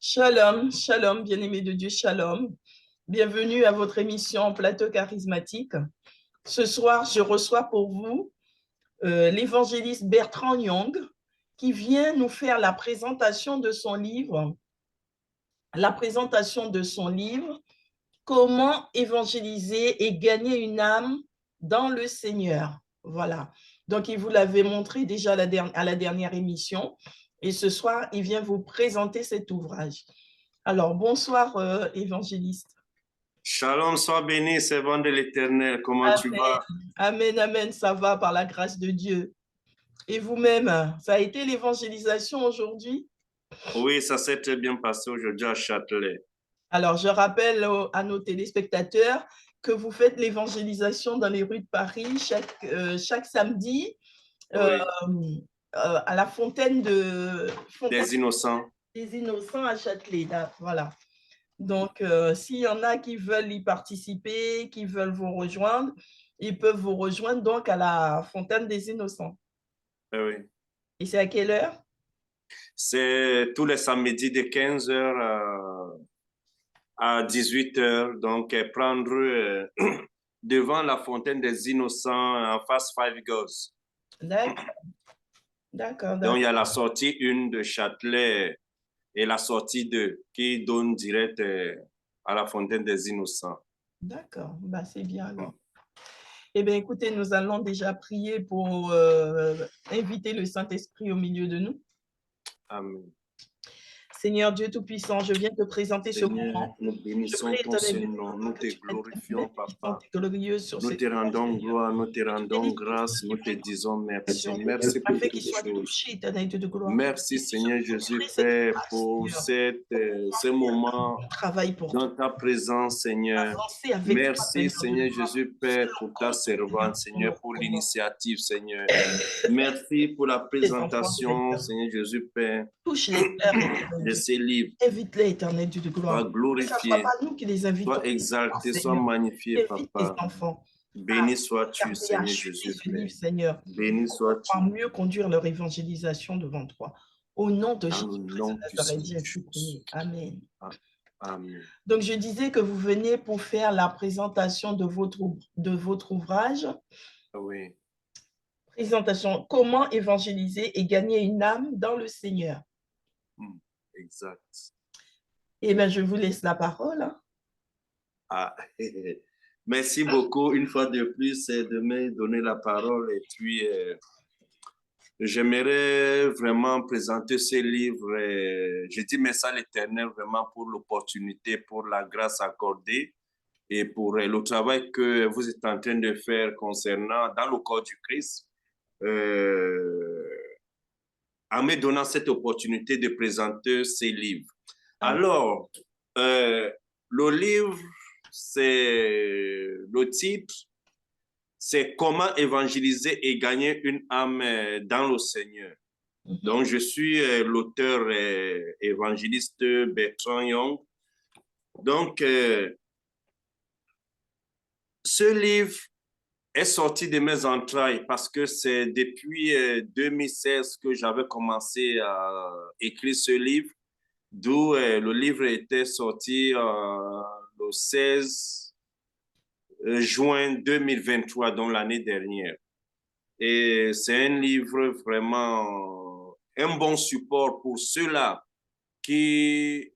Shalom, shalom, bien-aimés de Dieu, shalom. Bienvenue à votre émission Plateau charismatique. Ce soir, je reçois pour vous l'évangéliste Bertrand Young qui vient nous faire la présentation de son livre, Comment évangéliser et gagner une âme dans le Seigneur. Voilà. Donc, il vous l'avait montré déjà à la dernière émission. Et ce soir, il vient vous présenter cet ouvrage. Alors, bonsoir, évangéliste. Shalom, sois béni, servant de l'Éternel. Comment tu Amen, vas? amen, amen, ça va par la grâce de Dieu. Et vous-même, ça a été l'évangélisation aujourd'hui? Oui, ça s'est très bien passé aujourd'hui à Châtelet. Alors, je rappelle à nos téléspectateurs que vous faites l'évangélisation dans les rues de Paris chaque samedi Oui, à la fontaine des innocents. des Innocents à Châtelet. Là, voilà. Donc, s'il y en a qui veulent y participer, qui veulent vous rejoindre, ils peuvent vous rejoindre donc à la fontaine des Innocents. Oui. Et c'est à quelle heure? C'est tous les samedis de 15h à 18h. Donc, prendre devant la fontaine des innocents en face Five Girls. D'accord, d'accord, Donc, il y a d'accord. la sortie 1 de Châtelet et la sortie 2 qui donne direct à la fontaine des innocents. D'accord, bah, c'est bien alors. Eh bien, écoutez, nous allons déjà prier pour inviter le Saint-Esprit au milieu de nous. Amen. Seigneur Dieu Tout-Puissant, je viens te présenter ce Seigneur, moment. nous Je bénissons prie, ton éternel Dieu, Saint-Nom, nous que te tu mettes ta main glorifions, puissante Papa. et glorieuse sur Nous cet te ouvrage, rendons Seigneur. gloire, nous te Que tu rendons bénisses tous ceux grâce, qui nous te vont disons merci. écouter, Merci pour afin qu'ils toutes soient choses. touchés, éternel Dieu de gloire. Merci Qu'ils puissent Seigneur retrouver Jésus, cette Père, grâce, pour Seigneur, ce moment on travaille pour toi, dans ta présence, Seigneur. avancer avec toi, Merci Seigneur Dieu de Seigneur gloire, Jésus, Père, selon pour ta ton servante, pour nos Seigneur, pour commandes. l'initiative, Seigneur. Merci pour la Les enfants, présentation, Seigneur, Seigneur Jésus, Père, touche les cœurs, éternel de Dieu. ces livres. Invite-les, éternel Dieu de Sois gloire. Que ce ne soit glorifié, pas nous qui les invitons, sois exalté, sois Seigneur. magnifié, Invite tes Papa. enfants à Béni sois-tu, regarder, à Seigneur acheter Jésus, ce Père. livre, Seigneur, Béni pour pouvoir sois-tu, mieux conduire leur évangélisation devant toi. Au nom de dans le Jésus-Christ nom de puissant Nazareth, de j'ai ainsi Jésus. prié. Amen. Amen. Donc, je disais que vous venez pour faire la présentation de votre ouvrage. Oui. Présentation, comment évangéliser et gagner une âme dans le Seigneur. Exact. Eh bien, je vous laisse la parole. Ah, merci beaucoup une fois de plus de me donner la parole et puis j'aimerais vraiment présenter ce livre. Je dis merci à l'Éternel vraiment pour l'opportunité, pour la grâce accordée et pour le travail que vous êtes en train de faire concernant dans le corps du Christ. En me donnant cette opportunité de présenter ces livres. Alors, le livre, c'est le titre, c'est Comment évangéliser et gagner une âme dans le Seigneur. Donc, je suis l'auteur évangéliste Bertrand Young. Donc, ce livre est sorti de mes entrailles parce que c'est depuis 2016 que j'avais commencé à écrire ce livre, d'où le livre était sorti le 16 juin 2023, donc l'année dernière. Et c'est un livre vraiment un bon support pour ceux-là qui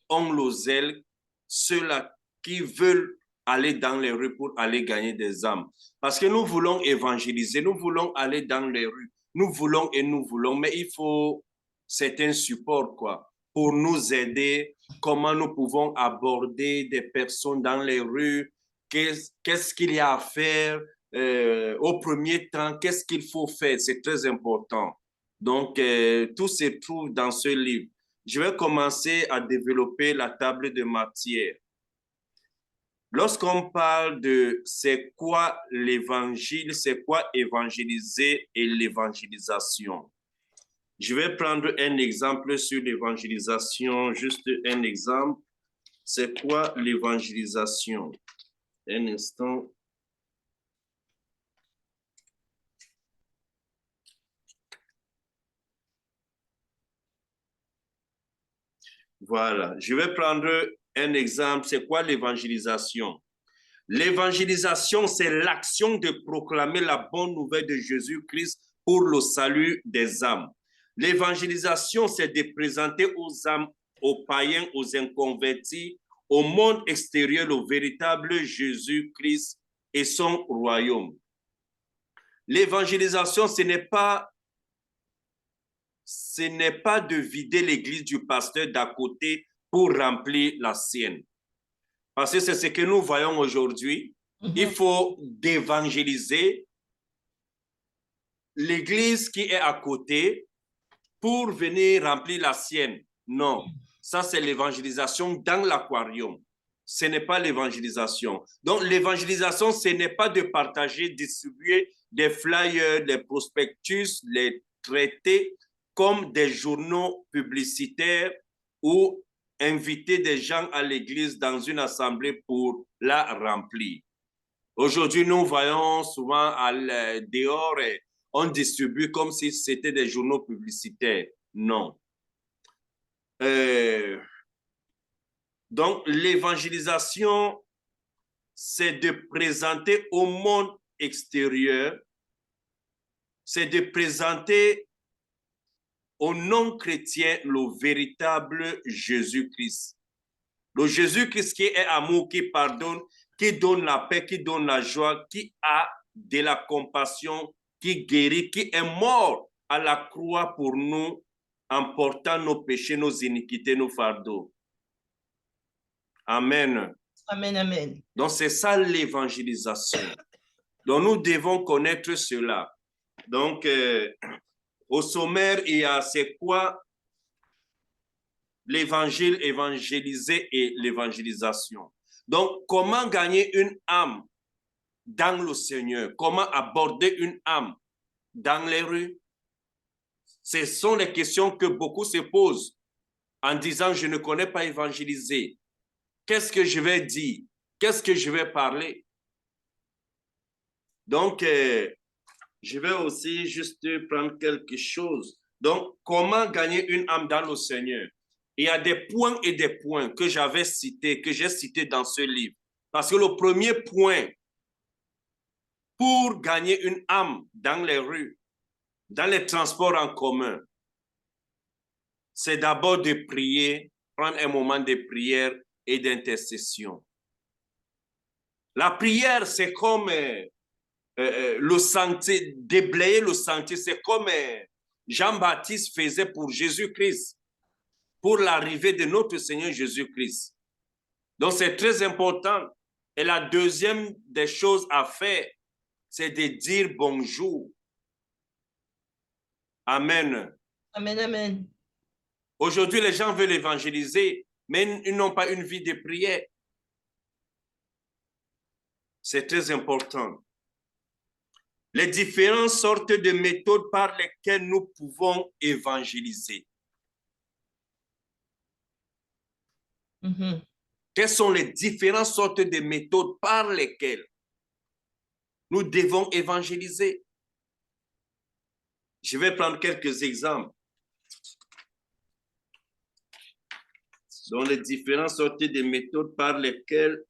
ont le zèle, ceux-là qui veulent aller dans les rues pour aller gagner des âmes. Parce que nous voulons évangéliser, nous voulons aller dans les rues, nous voulons et nous voulons, mais il faut certains supports, quoi, pour nous aider, comment nous pouvons aborder des personnes dans les rues, qu'est-ce qu'il y a à faire au premier temps, qu'est-ce qu'il faut faire, c'est très important. Donc, tout se trouve dans ce livre. Je vais commencer à développer la table de matière. Lorsqu'on parle de c'est quoi l'évangile, c'est quoi évangéliser et l'évangélisation. Je vais prendre un exemple sur l'évangélisation, juste un exemple. C'est quoi l'évangélisation? Un instant. Voilà. Je vais prendre un exemple. C'est quoi l'évangélisation? L'évangélisation, c'est l'action de proclamer la bonne nouvelle de Jésus-Christ pour le salut des âmes. L'évangélisation, c'est de présenter aux âmes, aux païens, aux inconvertis, au monde extérieur, le véritable Jésus-Christ et son royaume. L'évangélisation, ce n'est pas de vider l'église du pasteur d'à côté pour remplir la sienne. Parce que c'est ce que nous voyons aujourd'hui. Il faut d'évangéliser l'église qui est à côté pour venir remplir la sienne. Non, ça c'est l'évangélisation dans l'aquarium. Ce n'est pas l'évangélisation. Donc l'évangélisation, ce n'est pas de partager, distribuer des flyers, des prospectus, les traités comme des journaux publicitaires ou inviter des gens à l'église dans une assemblée pour la remplir. Aujourd'hui, nous voyons souvent dehors, on distribue comme si c'était des journaux publicitaires. Non. Donc, l'évangélisation, c'est de présenter au monde extérieur, c'est de présenter aux non-chrétiens le véritable Jésus-Christ. Le Jésus-Christ qui est amour, qui pardonne, qui donne la paix, qui donne la joie, qui a de la compassion, qui guérit, qui est mort à la croix pour nous en portant nos péchés, nos iniquités, nos fardeaux. Amen. Amen, amen. Donc, c'est ça l'évangélisation. Donc, nous devons connaître cela. Donc, au sommaire, il y a c'est quoi l'évangile, évangéliser et l'évangélisation. Donc, comment gagner une âme dans le Seigneur? Comment aborder une âme dans les rues? Ce sont les questions que beaucoup se posent en disant, je ne connais pas évangéliser. Qu'est-ce que je vais dire? Qu'est-ce que je vais parler? Donc, je vais aussi juste prendre quelque chose. Donc, comment gagner une âme dans le Seigneur? Il y a des points et des points que j'avais cités, que j'ai cités dans ce livre. Parce que le premier point pour gagner une âme dans les rues, dans les transports en commun, c'est d'abord de prier, prendre un moment de prière et d'intercession. La prière, c'est comme le sentier, déblayer le sentier, c'est comme Jean-Baptiste faisait pour Jésus-Christ, pour l'arrivée de notre Seigneur Jésus-Christ. Donc, c'est très important. Et la deuxième des choses à faire, c'est de dire bonjour. Amen. Amen, amen. Aujourd'hui, les gens veulent évangéliser, mais ils n'ont pas une vie de prière. C'est très important. Les différentes sortes de méthodes par lesquelles nous pouvons évangéliser. Quelles sont les différentes sortes de méthodes par lesquelles nous devons évangéliser? Je vais prendre quelques exemples. Donc, les différentes sortes de méthodes par lesquelles...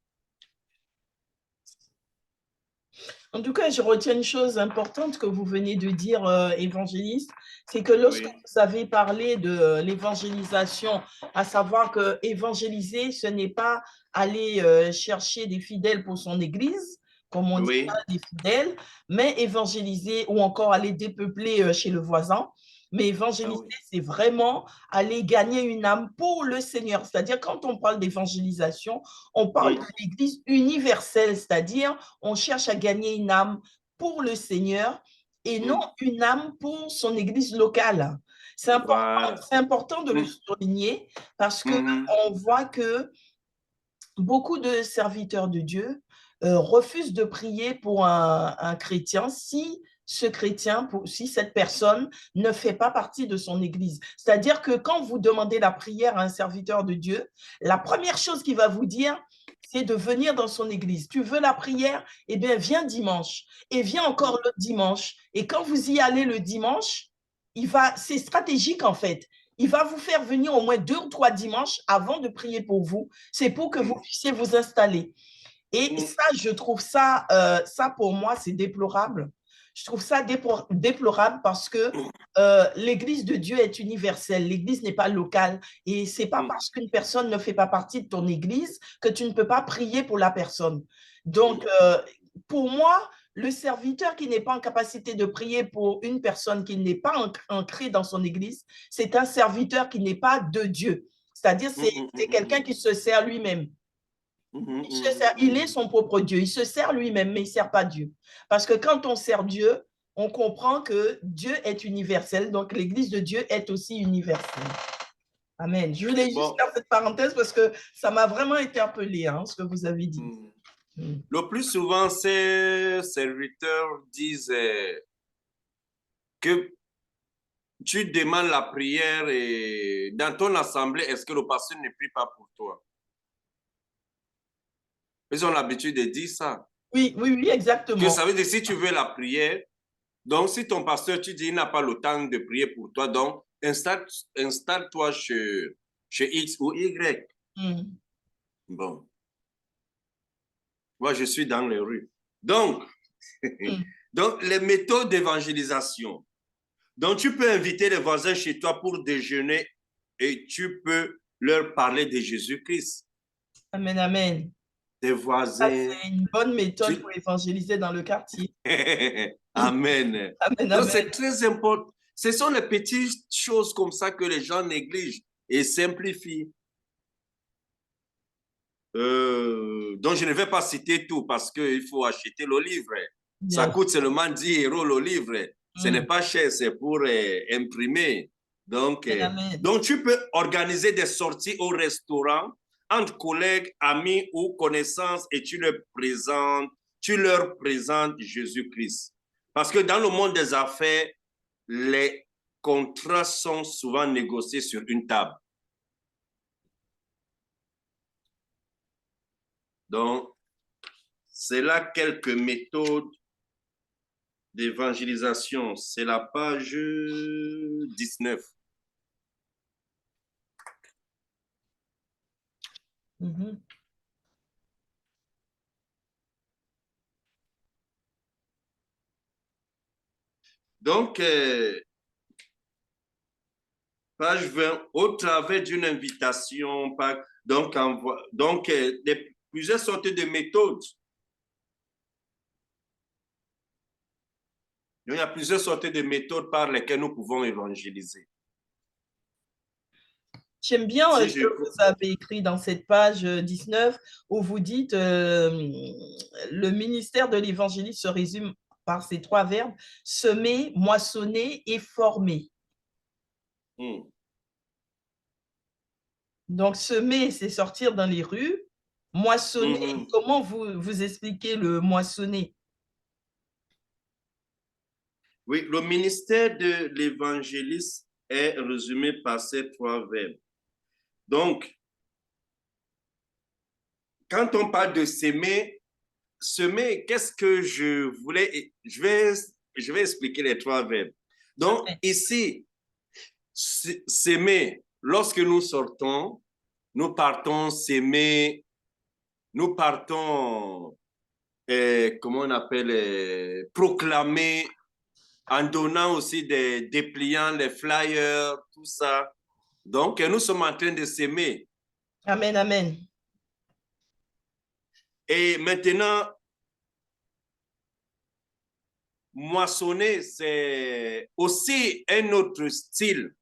En tout cas, je retiens une chose importante que vous venez de dire, évangéliste, c'est que lorsque vous avez parlé de l'évangélisation, à savoir que évangéliser, ce n'est pas aller chercher des fidèles pour son église, comme on dit, des fidèles, mais évangéliser ou encore aller dépeupler chez le voisin. Mais évangéliser, c'est vraiment aller gagner une âme pour le Seigneur. C'est-à-dire, quand on parle d'évangélisation, on parle de l'Église universelle, c'est-à-dire, on cherche à gagner une âme pour le Seigneur et non une âme pour son Église locale. C'est important de le souligner parce qu'on voit que beaucoup de serviteurs de Dieu refusent de prier pour un chrétien si ce chrétien, si cette personne ne fait pas partie de son église. C'est-à-dire que quand vous demandez la prière à un serviteur de Dieu, la première chose qu'il va vous dire, c'est de venir dans son église. Tu veux la prière? Eh bien, viens dimanche. Et viens encore le dimanche. Et quand vous y allez le dimanche, c'est stratégique en fait. il va vous faire venir au moins 2 ou 3 dimanches avant de prier pour vous. C'est pour que vous puissiez vous installer. Et ça, je trouve ça, ça pour moi, c'est déplorable. Je trouve ça déplorable parce que l'Église de Dieu est universelle. L'Église n'est pas locale. Et c'est pas parce qu'une personne ne fait pas partie de ton Église que tu ne peux pas prier pour la personne. Donc, pour moi, le serviteur qui n'est pas en capacité de prier pour une personne qui n'est pas ancrée dans son Église, c'est un serviteur qui n'est pas de Dieu. C'est-à-dire, c'est quelqu'un qui se sert lui-même. Il est son propre Dieu. Il se sert lui-même, mais il ne sert pas Dieu. Parce que quand on sert Dieu, on comprend que Dieu est universel. Donc, l'Église de Dieu est aussi universelle. Amen. Je voulais juste faire cette parenthèse parce que ça m'a vraiment interpellé, hein, ce que vous avez dit. Le plus souvent, ces serviteurs disent que tu demandes la prière et dans ton assemblée, est-ce que le pasteur ne prie pas pour toi? Ils ont l'habitude de dire ça. Oui, oui, oui, exactement. Que ça veut dire si tu veux la prière, donc si ton pasteur, tu dis, il n'a pas le temps de prier pour toi, donc installe-toi chez X ou Y. Bon. Moi, je suis dans les rues. Donc, donc les méthodes d'évangélisation. Donc, tu peux inviter les voisins chez toi pour déjeuner et tu peux leur parler de Jésus-Christ. Amen, amen. Tes voisins. C'est une bonne méthode pour évangéliser dans le quartier. Amen. Amen, donc, c'est très important. Ce sont les petites choses comme ça que les gens négligent et simplifient. Donc, je ne vais pas citer tout parce qu'il faut acheter le livre. Ça coûte seulement 10 € le livre. Ce n'est pas cher, c'est pour imprimer. Donc, tu peux organiser des sorties au restaurant entre collègues, amis ou connaissances et tu leur présentes Jésus-Christ. Parce que dans le monde des affaires, les contrats sont souvent négociés sur une table. Donc, c'est là quelques méthodes d'évangélisation. C'est la page 19. Donc, page 20, au travers d'une invitation, donc plusieurs sortes de méthodes. Il y a plusieurs sortes de méthodes par lesquelles nous pouvons évangéliser. J'aime bien ce que vous avez écrit dans cette page 19 où vous dites le ministère de l'évangélisme se résume par ces 3 verbes, semer, moissonner et former. Donc, semer, c'est sortir dans les rues. Moissonner, comment vous expliquez le moissonner? Oui, le ministère de l'évangélisme est résumé par ces 3 verbes. Donc, quand on parle de semer, qu'est-ce que je voulais... Je vais expliquer les 3 verbes. Donc, ici, s'aimer, lorsque nous sortons, nous partons s'aimer, nous partons, comment on appelle, proclamer, en donnant aussi des dépliants, les flyers, tout ça. Donc, nous sommes en train de s'aimer. Amen, amen. Et maintenant, moissonner, c'est aussi un autre style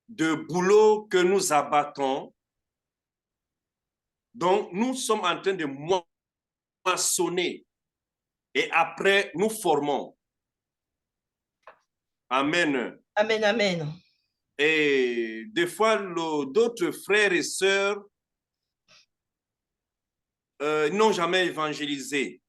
de boulot que nous abattons. Donc, nous sommes en train de moissonner et après, nous formons. Amen. Amen, amen. Et des fois, d'autres frères et sœurs n'ont jamais évangélisé.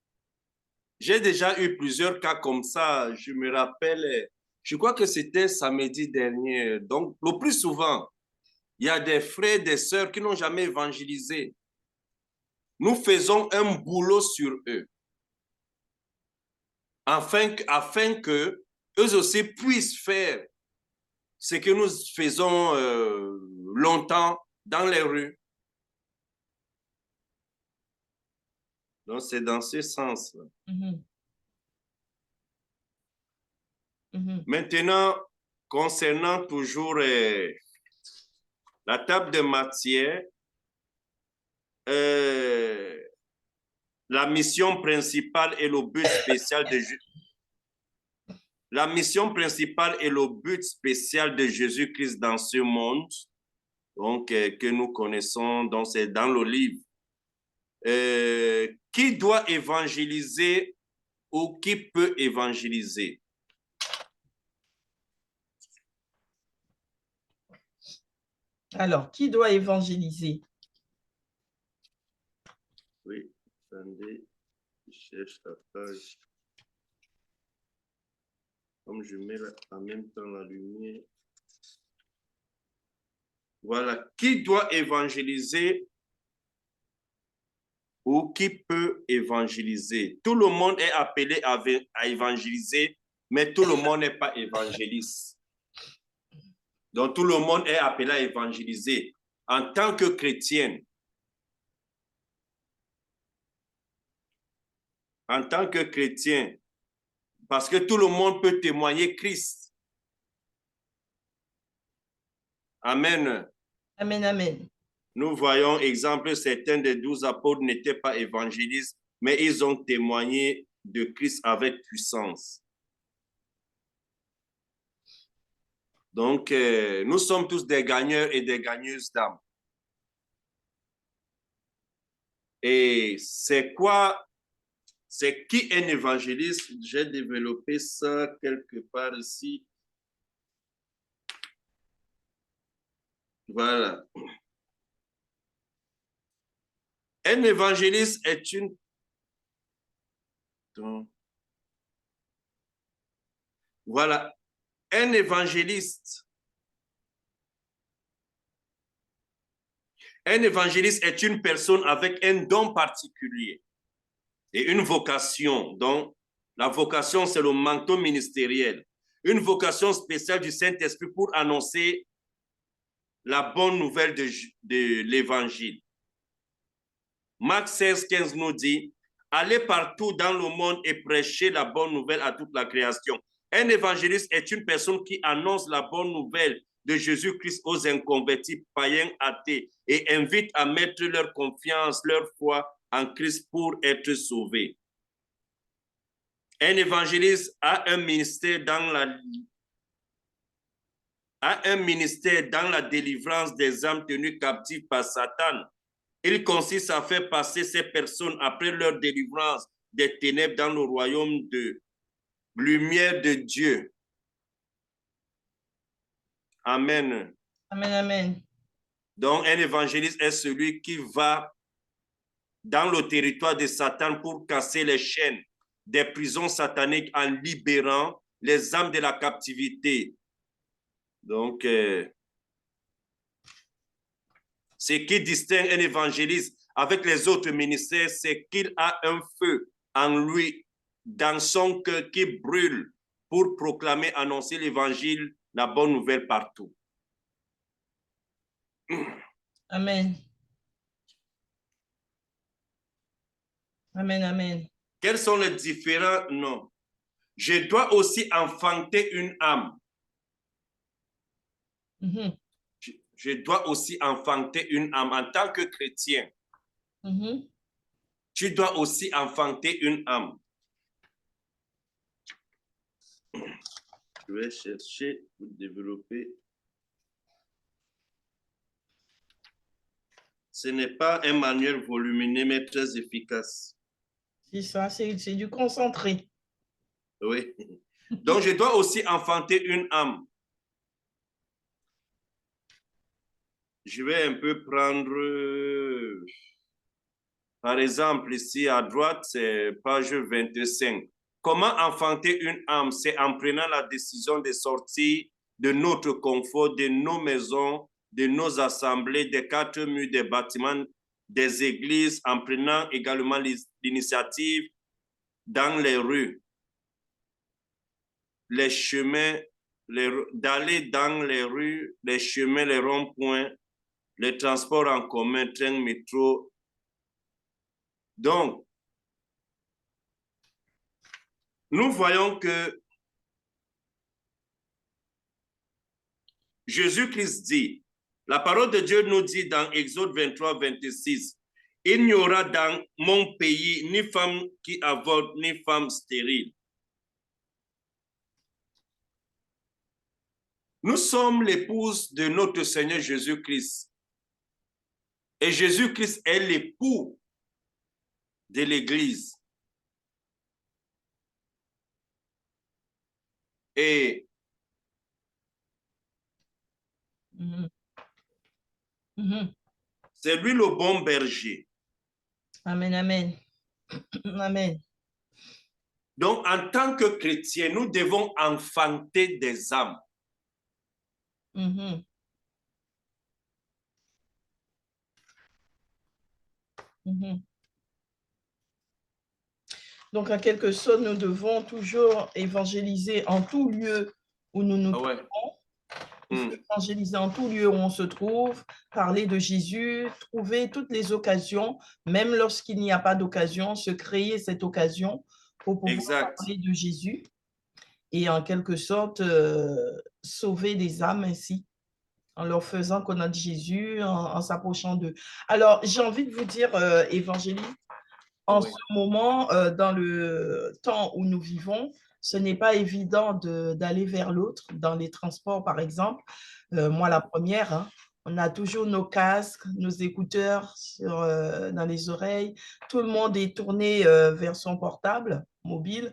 J'ai déjà eu plusieurs cas comme ça. Je me rappelle, je crois que c'était samedi dernier. Donc, le plus souvent, il y a des frères et des sœurs qui n'ont jamais évangélisé. Nous faisons un boulot sur eux, afin que eux aussi puissent faire ce que nous faisons longtemps dans les rues. Donc, c'est dans ce sens. Maintenant, concernant toujours la table de matière, la mission principale et le but spécial de la mission principale et le but spécial de Jésus-Christ dans ce monde, donc que nous connaissons, donc c'est dans le livre. Qui doit évangéliser ou qui peut évangéliser? Alors, qui doit évangéliser? Oui, attendez, je cherche la page. Comme je mets en même temps la lumière. Voilà, qui doit évangéliser ou qui peut évangéliser? Tout le monde est appelé à évangéliser, mais tout le monde n'est pas évangéliste. Donc, tout le monde est appelé à évangéliser. En tant que chrétien, parce que tout le monde peut témoigner Christ. Amen. Amen, amen. Nous voyons, exemple, certains des 12 apôtres n'étaient pas évangélistes, mais ils ont témoigné de Christ avec puissance. Donc, nous sommes tous des gagneurs et des gagneuses d'âme. Et c'est quoi? C'est qui un évangéliste? J'ai développé ça quelque part ici. Voilà. Un évangéliste est une... Voilà. Un évangéliste est une personne avec un don particulier et une vocation. Donc, la vocation, c'est le manteau ministériel. Une vocation spéciale du Saint-Esprit pour annoncer la bonne nouvelle de l'évangile. Marc 16, 15 nous dit, allez partout dans le monde et prêchez la bonne nouvelle à toute la création. Un évangéliste est une personne qui annonce la bonne nouvelle de Jésus-Christ aux inconvertis, païens, athées, et invite à mettre leur confiance, leur foi en Christ pour être sauvés. Un évangéliste a un ministère dans la délivrance des âmes tenues captives par Satan. Il consiste à faire passer ces personnes après leur délivrance des ténèbres dans le royaume de lumière de Dieu. Amen. Amen, amen. Donc, un évangéliste est celui qui va dans le territoire de Satan pour casser les chaînes des prisons sataniques en libérant les âmes de la captivité. Donc, ce qui distingue un évangéliste avec les autres ministères, c'est qu'il a un feu en lui, dans son cœur qui brûle pour proclamer, annoncer l'évangile, la bonne nouvelle partout. Amen. Amen, amen. Quels sont les différents noms? Je dois aussi enfanter une âme. Je dois aussi enfanter une âme en tant que chrétien. Tu dois aussi enfanter une âme. Je vais chercher pour développer. Ce n'est pas un manuel volumineux, mais très efficace. C'est ça, c'est du concentré. Oui. Donc, je dois aussi enfanter une âme. Je vais un peu prendre, par exemple, ici à droite, c'est page 25. Comment enfanter une âme? C'est en prenant la décision de sortir de notre confort, de nos maisons, de nos assemblées, des quatre murs des bâtiments, des églises, en prenant également l'initiative dans les rues, les chemins d'aller dans les rues, les chemins, les ronds-points, les transports en commun, train, métro. Donc, nous voyons que Jésus-Christ dit, la parole de Dieu nous dit dans Exode 23, 26, « Il n'y aura dans mon pays ni femme qui avorte, ni femme stérile. » Nous sommes l'épouse de notre Seigneur Jésus-Christ. Et Jésus-Christ est l'époux de l'Église. Et c'est lui le bon berger. Amen, amen. Amen. Donc, en tant que chrétiens, nous devons enfanter des âmes. Donc, en quelque sorte, nous devons toujours évangéliser en tout lieu où nous nous trouvons. Il faut évangéliser en tout lieu où on se trouve, parler de Jésus, trouver toutes les occasions, même lorsqu'il n'y a pas d'occasion, se créer cette occasion pour pouvoir parler de Jésus et en quelque sorte sauver des âmes ainsi, en leur faisant connaître Jésus, en s'approchant d'eux. Alors, j'ai envie de vous dire, évangéliste, en ce moment, dans le temps où nous vivons, ce n'est pas évident d'aller vers l'autre, dans les transports, par exemple. Moi, la première, hein, on a toujours nos casques, nos écouteurs dans les oreilles. Tout le monde est tourné vers son portable mobile.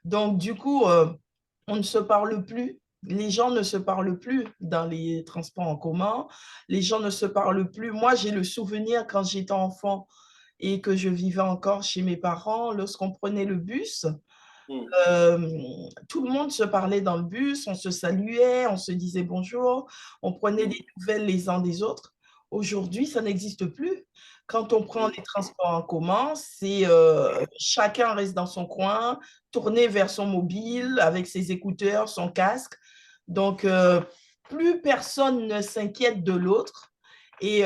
Donc, du coup, on ne se parle plus. Les gens ne se parlent plus dans les transports en commun. Les gens ne se parlent plus. Moi, j'ai le souvenir, quand j'étais enfant, et que je vivais encore chez mes parents, lorsqu'on prenait le bus, tout le monde se parlait dans le bus, on se saluait, on se disait bonjour, on prenait des nouvelles les uns des autres. Aujourd'hui, ça n'existe plus. Quand on prend les transports en commun, c'est chacun reste dans son coin, tourné vers son mobile, avec ses écouteurs, son casque. Donc, plus personne ne s'inquiète de l'autre. Et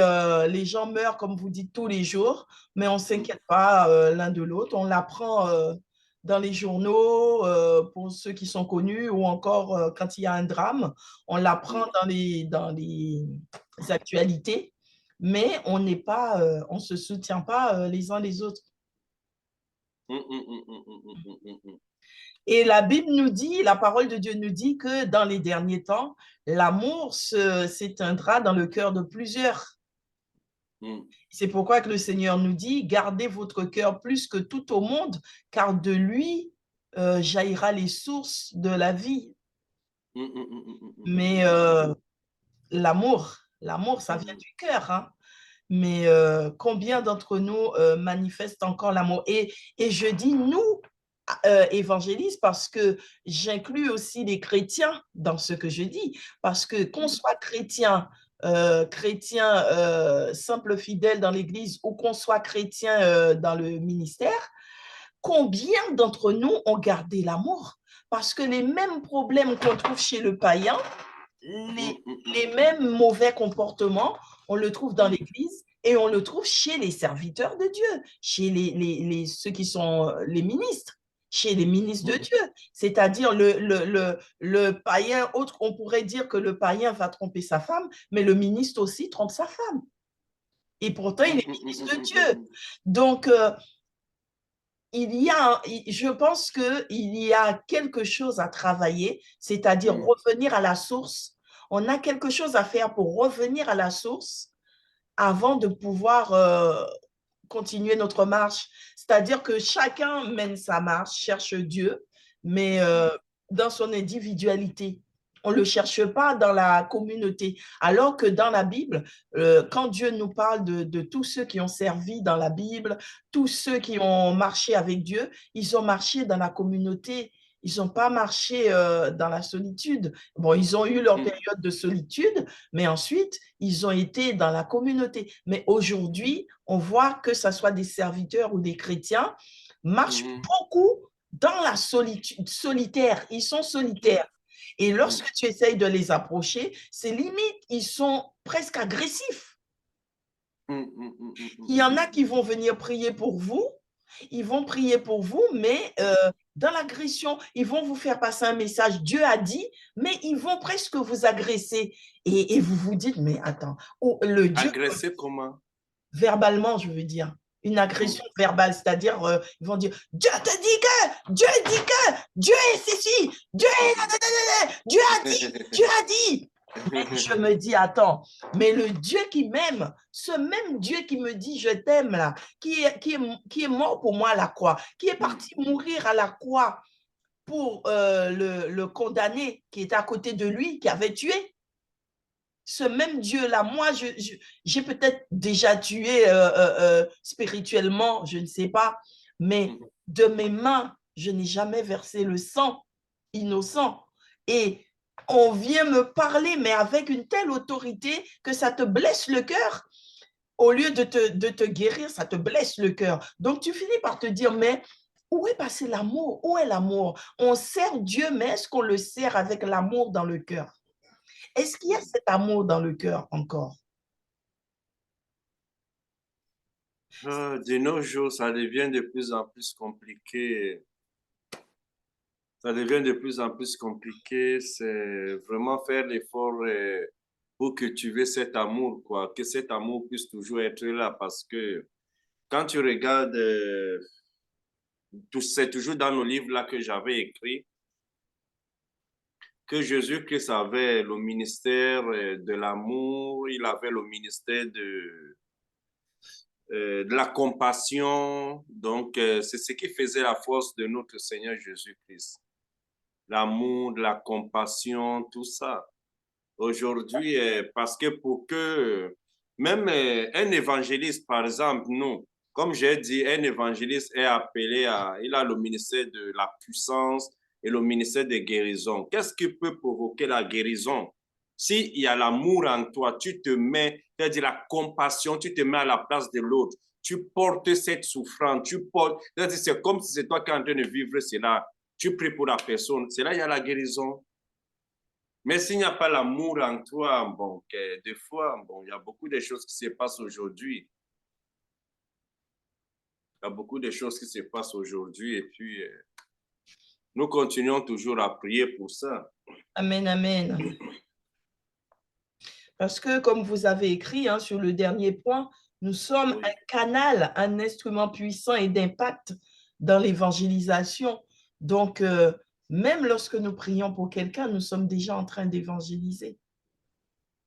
les gens meurent, comme vous dites, tous les jours, mais on ne s'inquiète pas l'un de l'autre. On l'apprend dans les journaux, pour ceux qui sont connus, ou encore quand il y a un drame, on l'apprend dans les actualités, mais on ne se soutient pas les uns les autres. Et la Bible nous dit, la parole de Dieu nous dit que dans les derniers temps, l'amour s'éteindra dans le cœur de plusieurs. C'est pourquoi que le Seigneur nous dit, gardez votre cœur plus que tout au monde, car de lui jaillira les sources de la vie. Mais l'amour, ça vient du cœur, hein? Mais combien d'entre nous manifestent encore l'amour? Et je dis nous, évangélistes, parce que j'inclus aussi les chrétiens dans ce que je dis, parce que qu'on soit chrétien, simple fidèle dans l'église, ou qu'on soit chrétien dans le ministère, combien d'entre nous ont gardé l'amour? Parce que les mêmes problèmes qu'on trouve chez le païen, les mêmes mauvais comportements, on le trouve dans l'église et on le trouve chez les serviteurs de Dieu, chez ceux qui sont les ministres, chez les ministres de Dieu. C'est-à-dire le païen, on pourrait dire que le païen va tromper sa femme, mais le ministre aussi trompe sa femme. Et pourtant, il est ministre de Dieu. Donc, je pense qu'il y a quelque chose à travailler, c'est-à-dire revenir à la source. On a quelque chose à faire pour revenir à la source avant de pouvoir continuer notre marche. C'est-à-dire que chacun mène sa marche, cherche Dieu, mais dans son individualité. On ne le cherche pas dans la communauté. Alors que dans la Bible, quand Dieu nous parle de tous ceux qui ont servi dans la Bible, tous ceux qui ont marché avec Dieu, ils ont marché dans la communauté. Ils n'ont pas marché dans la solitude. Bon, ils ont eu leur période de solitude, mais ensuite, ils ont été dans la communauté. Mais aujourd'hui, on voit que ce soit des serviteurs ou des chrétiens, marchent beaucoup dans la solitude, solitaire. Ils sont solitaires. Et lorsque tu essayes de les approcher, c'est limite, ils sont presque agressifs. Il y en a qui vont venir prier pour vous, ils vont prier pour vous, mais dans l'agression, ils vont vous faire passer un message, Dieu a dit, mais ils vont presque vous agresser. Et vous vous dites, mais attends, le Dieu... Agresser comment? Verbalement, je veux dire. Une agression verbale, c'est-à-dire, ils vont dire, Dieu te dit que, Dieu dit que, Dieu est ceci, Dieu est... Dieu a dit, Dieu a dit. Mais je me dis, attends, mais le Dieu qui m'aime, ce même Dieu qui me dit je t'aime là, qui est mort pour moi à la croix, qui est parti mourir à la croix pour le condamné qui était à côté de lui, qui avait tué. Ce même Dieu-là, moi, j'ai peut-être déjà tué spirituellement, je ne sais pas, mais de mes mains, je n'ai jamais versé le sang innocent. Et on vient me parler, mais avec une telle autorité que ça te blesse le cœur. Au lieu de te guérir, ça te blesse le cœur. Donc, tu finis par te dire, mais où est passé l'amour? Où est l'amour? On sert Dieu, mais est-ce qu'on le sert avec l'amour dans le cœur? Est-ce qu'il y a cet amour dans le cœur encore? De nos jours, ça devient de plus en plus compliqué. Ça devient de plus en plus compliqué. C'est vraiment faire l'effort pour cultiver cet amour, quoi. Que cet amour puisse toujours être là parce que quand tu regardes, c'est toujours dans nos livres là que j'avais écrit que Jésus-Christ avait le ministère de l'amour, il avait le ministère de la compassion. Donc, c'est ce qui faisait la force de notre Seigneur Jésus-Christ. L'amour, la compassion, tout ça. Aujourd'hui, parce que pour que même un évangéliste, par exemple, nous, comme j'ai dit, un évangéliste est appelé il a le ministère de la puissance et le ministère de guérison. Qu'est-ce qui peut provoquer la guérison? S'il y a l'amour en toi, tu te mets, c'est-à-dire la compassion, tu te mets à la place de l'autre, tu portes cette souffrance, c'est comme si c'est toi qui es en train de vivre cela, tu pries pour la personne, c'est là il y a la guérison. Mais s'il n'y a pas l'amour en toi, bon, des fois, bon, il y a beaucoup de choses qui se passent aujourd'hui. Il y a beaucoup de choses qui se passent aujourd'hui et puis nous continuons toujours à prier pour ça. Amen, amen. Parce que, comme vous avez écrit sur le dernier point, nous sommes un canal, un instrument puissant et d'impact dans l'évangélisation. Donc, même lorsque nous prions pour quelqu'un, nous sommes déjà en train d'évangéliser.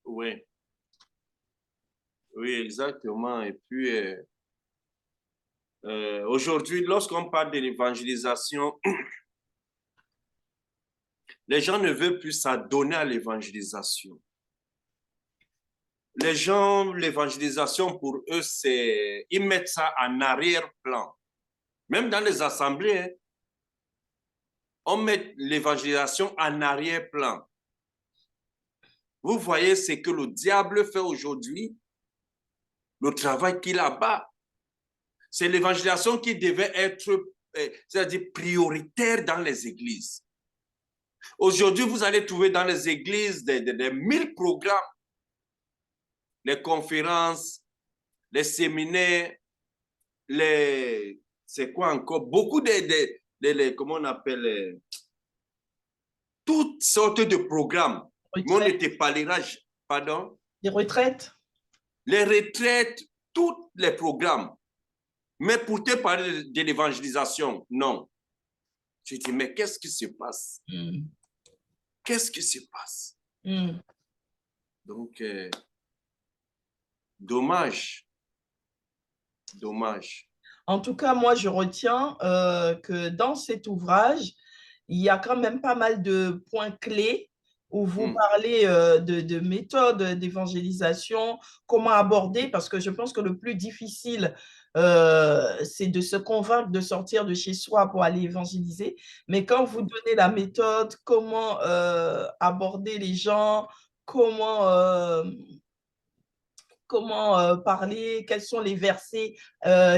Oui. Oui, exactement. Et puis, aujourd'hui, lorsqu'on parle de l'évangélisation, les gens ne veulent plus s'adonner à l'évangélisation. Les gens, l'évangélisation pour eux, c'est, ils mettent ça en arrière-plan. Même dans les assemblées, on met l'évangélisation en arrière-plan. Vous voyez ce que le diable fait aujourd'hui, le travail qu'il abat. C'est l'évangélisation qui devait être, c'est-à-dire prioritaire dans les églises. Aujourd'hui, vous allez trouver dans les églises des 1000 programmes, les conférences, les séminaires, c'est quoi encore? Beaucoup comment on appelle, toutes sortes de programmes. Mais on ne te parlera, pardon? Les retraites? Les retraites, tous les programmes. Mais pour te parler de l'évangélisation, non. Je dis, mais qu'est-ce qui se passe? Qu'est-ce qui se passe? Donc, dommage. Dommage. En tout cas, moi, je retiens que dans cet ouvrage, il y a quand même pas mal de points clés où vous parlez de méthodes d'évangélisation, comment aborder, parce que je pense que le plus difficile, c'est de se convaincre de sortir de chez soi pour aller évangéliser. Mais quand vous donnez la méthode, comment aborder les gens, comment parler, quels sont les versets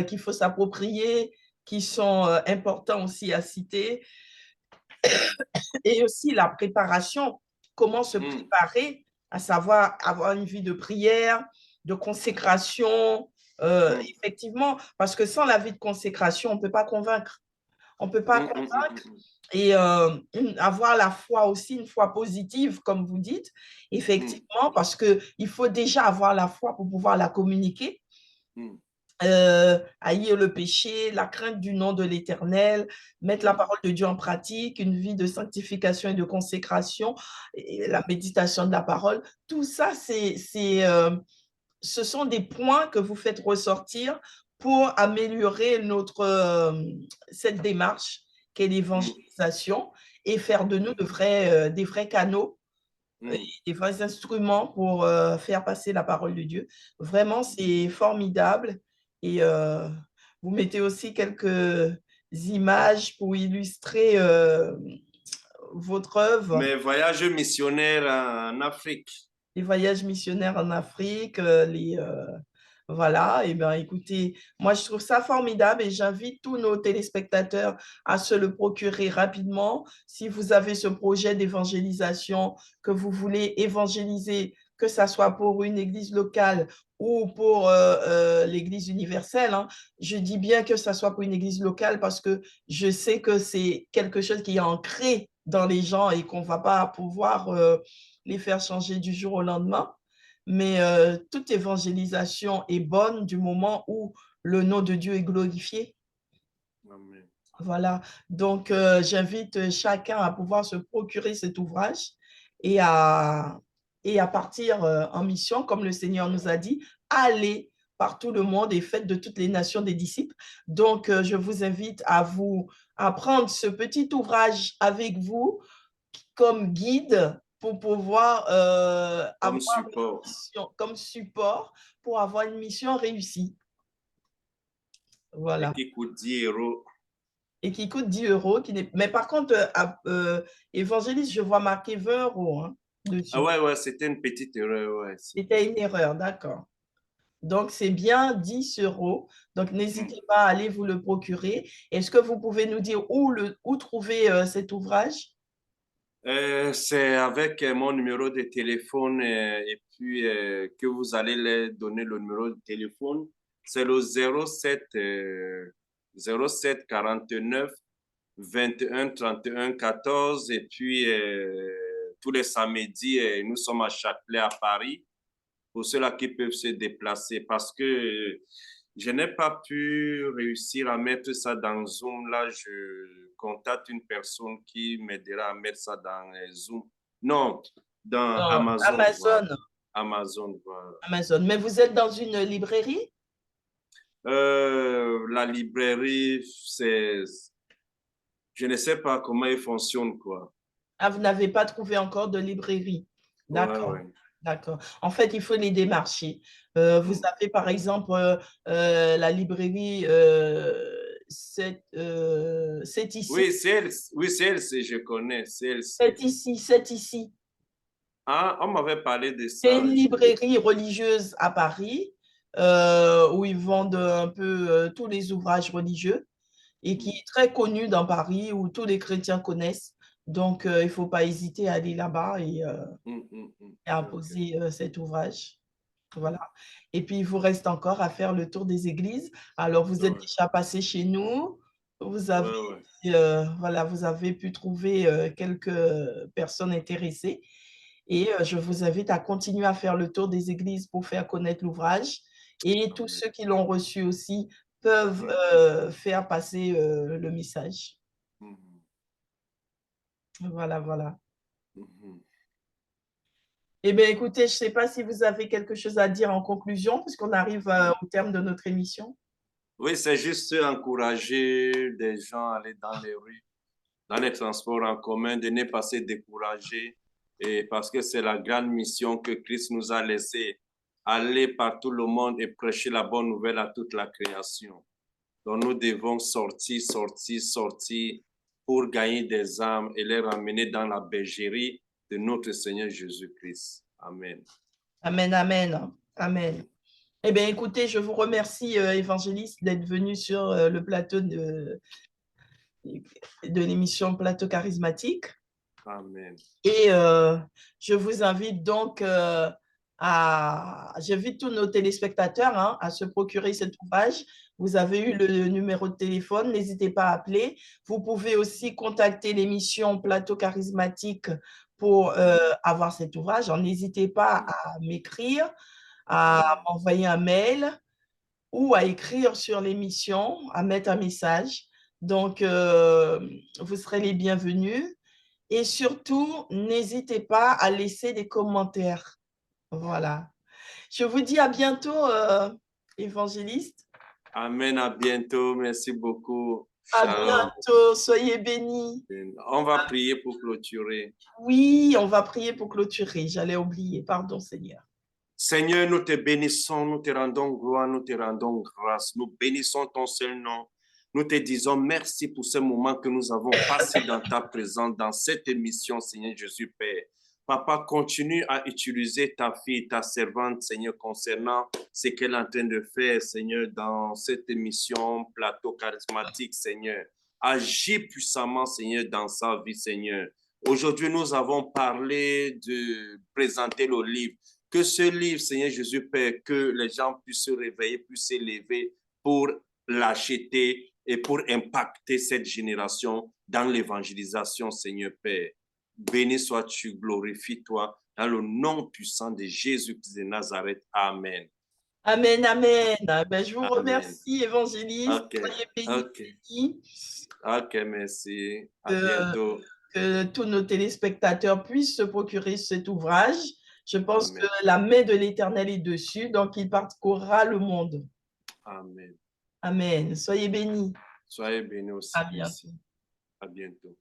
qu'il faut s'approprier, qui sont importants aussi à citer. et aussi la préparation, comment se préparer, à savoir avoir une vie de prière, de consécration, effectivement, parce que sans la vie de consécration, on ne peut pas convaincre. On ne peut pas convaincre et avoir la foi aussi, une foi positive, comme vous dites, effectivement, parce qu'il faut déjà avoir la foi pour pouvoir la communiquer. Haïr le péché, la crainte du nom de l'Éternel, mettre la parole de Dieu en pratique, une vie de sanctification et de consécration, et la méditation de la parole, tout ça, ce sont des points que vous faites ressortir pour améliorer cette démarche qu'est l'évangélisation et faire de nous des vrais canaux, des vrais instruments pour faire passer la parole de Dieu. Vraiment, c'est formidable. Et vous mettez aussi quelques images pour illustrer votre œuvre. Mes voyages missionnaires en Afrique. Les voyages missionnaires en Afrique, voilà, et bien écoutez, moi je trouve ça formidable et j'invite tous nos téléspectateurs à se le procurer rapidement. Si vous avez ce projet d'évangélisation, que vous voulez évangéliser, que ce soit pour une église locale ou pour l'église universelle, hein. Je dis bien que ce soit pour une église locale parce que je sais que c'est quelque chose qui est ancré dans les gens et qu'on ne va pas pouvoir les faire changer du jour au lendemain. Mais toute évangélisation est bonne du moment où le nom de Dieu est glorifié. Amen. Voilà. Donc, j'invite chacun à pouvoir se procurer cet ouvrage et à partir en mission, comme le Seigneur nous a dit, allez par tout le monde et faites de toutes les nations des disciples. Donc, je vous invite à prendre ce petit ouvrage avec vous comme guide pour pouvoir Comme avoir support. une mission, comme support pour avoir une mission réussie. Voilà. Et qui coûte 10 €. Et qui coûte 10 euros. Mais par contre, évangéliste, je vois marqué 20 euros hein, Ah dessus. ouais, c'était une petite erreur. Ouais, C'était une erreur, d'accord. Donc, c'est bien 10 euros. Donc, n'hésitez pas à aller vous le procurer. Est-ce que vous pouvez nous dire où trouver cet ouvrage? C'est avec mon numéro de téléphone et puis que vous allez leur donner le numéro de téléphone. C'est le 07 49 21 31 14 et puis tous les samedis, nous sommes à Châtelet à Paris pour ceux-là qui peuvent se déplacer parce que je n'ai pas pu réussir à mettre ça dans Zoom. Là, je contacte une personne qui m'aidera à mettre ça dans Zoom. Non, dans Amazon. Amazon. Voilà. Amazon, voilà. Amazon. Mais vous êtes dans une librairie? La librairie, je ne sais pas comment il fonctionne, quoi. Ah, vous n'avez pas trouvé encore de librairie. Ouais, D'accord. ouais. D'accord. En fait, il faut les démarcher. Vous avez par exemple la librairie c'est ici. Oui, c'est, je connais, C'est ici, c'est ici. Ah, on m'avait parlé de C'est ça. une librairie religieuse à Paris où ils vendent un peu tous les ouvrages religieux et qui est très connue dans Paris où tous les chrétiens connaissent. Donc, il ne faut pas hésiter à aller là-bas et à Ok. poser cet ouvrage. Voilà. Et puis, il vous reste encore à faire le tour des églises. Alors, vous êtes Ouais, déjà passé chez nous. Vous avez, ouais, ouais. voilà, vous avez pu trouver quelques personnes intéressées. Et je vous invite à continuer à faire le tour des églises pour faire connaître l'ouvrage. Et tous Amen. ceux qui l'ont reçu aussi peuvent faire passer le message. Mhm, Voilà, voilà. mhm. Eh bien, écoutez, je ne sais pas si vous avez quelque chose à dire en conclusion, puisqu'on arrive au terme de notre émission. Oui, c'est juste encourager des gens à aller dans les rues, dans les transports en commun, de ne pas se décourager, et parce que c'est la grande mission que Christ nous a laissée, aller par tout le monde et prêcher la bonne nouvelle à toute la création. Donc nous devons sortir pour gagner des âmes et les ramener dans la bergerie de notre Seigneur Jésus-Christ. Amen. Amen, amen, amen. Eh bien, écoutez, je vous remercie, évangéliste, d'être venu sur le plateau de l'émission Plateau Charismatique. Amen. Et je vous invite donc j'invite tous nos téléspectateurs à se procurer cet ouvrage. Vous avez eu le numéro de téléphone, n'hésitez pas à appeler. Vous pouvez aussi contacter l'émission Plateau Charismatique pour avoir cet ouvrage. N'hésitez pas à m'écrire, à m'envoyer un mail ou à écrire sur l'émission, à mettre un message. Donc, vous serez les bienvenus. Et surtout, n'hésitez pas à laisser des commentaires. Voilà. Je vous dis à bientôt, évangéliste. Amen, à bientôt. Merci beaucoup. À Shalom. bientôt, soyez bénis. On va prier pour clôturer. Oui, on va prier pour clôturer. J'allais oublier. Pardon, Seigneur. Seigneur, nous te bénissons, nous te rendons gloire, nous te rendons grâce. Nous bénissons ton seul nom. Nous te disons merci pour ce moment que nous avons passé dans ta présence, dans cette émission, Seigneur Jésus Père. Papa, continue à utiliser ta fille, ta servante, Seigneur, concernant ce qu'elle est en train de faire, Seigneur, dans cette émission Plateau Charismatique, Seigneur. Agis puissamment, Seigneur, dans sa vie, Seigneur. Aujourd'hui, nous avons parlé de présenter le livre. Que ce livre, Seigneur Jésus, Père, que les gens puissent se réveiller, puissent s'élever pour l'acheter et pour impacter cette génération dans l'évangélisation, Seigneur Père. Béni sois-tu, glorifie-toi dans le nom puissant de Jésus-Christ de Nazareth. Amen. Amen, amen. Ben, je vous remercie, évangéliste. Soyez bénis. Ok, merci. À bientôt. Que tous nos téléspectateurs puissent se procurer cet ouvrage. Je pense que la main de l'Éternel est dessus, donc il parcourra le monde. Amen. Amen. Soyez bénis. Soyez bénis aussi. À bientôt. À bientôt.